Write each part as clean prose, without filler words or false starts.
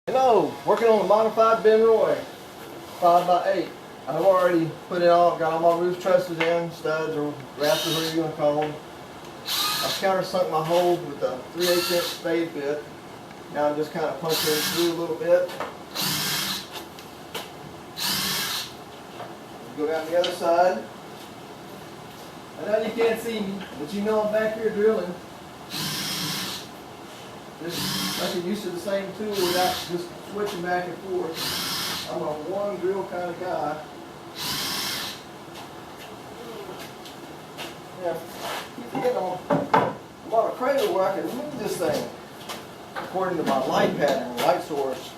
Hello, working on a modified Benroy 5x8. I've already put it all, got all my roof trusses in, studs or rafters, whatever you want to call them. I've countersunk my hole with a 3/8 inch spade bit. Now I'm just kind of punching it through a little bit. Go down the other side. I know you can't see me, but you know I'm back here drilling. Just like I'm used to the same tool without just switching back and forth. I'm a one drill kind of guy. Yeah, I'm on a cradle where I can move this thing according to my light pattern, light source,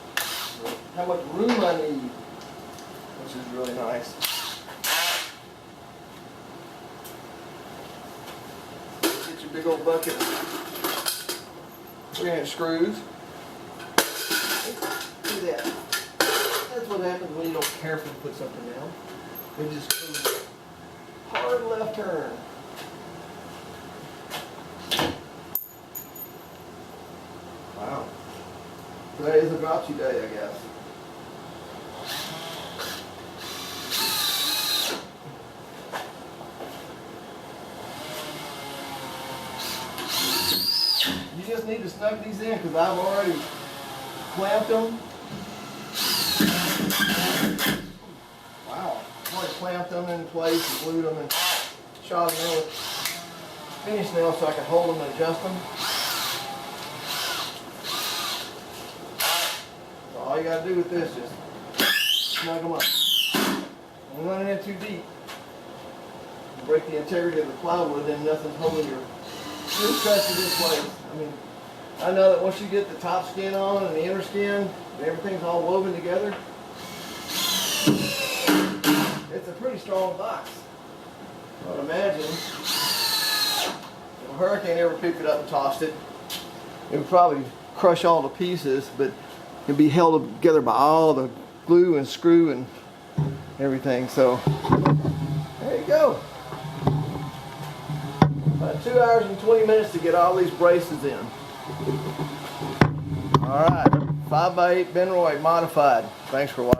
how much room I need, which is really nice. Get your big old bucket. 3-inch screws. See that? That's what happens when you don't carefully put something down. It just goes hard left turn. Wow. Today is a grouchy day, I guess. You just need to snug these in because I've already clamped them. Wow. I've already clamped them in place and glued them and shot them in with finish nails so I can hold them and adjust them. So all you got to do with this is just snug them up. Don't run it in too deep. You break the integrity of the plywood, then nothing's holding your roof trusses in place. I mean, I know that once you get the top skin on and the inner skin, and everything's all woven together, it's a pretty strong box. I would imagine if a hurricane ever picked it up and tossed it, it would probably crush all the pieces, but it'd be held together by all the glue and screw and everything. So there you go. About 2 hours and 20 minutes to get all these braces in. Alright, 5x8 Benroy modified. Thanks for watching.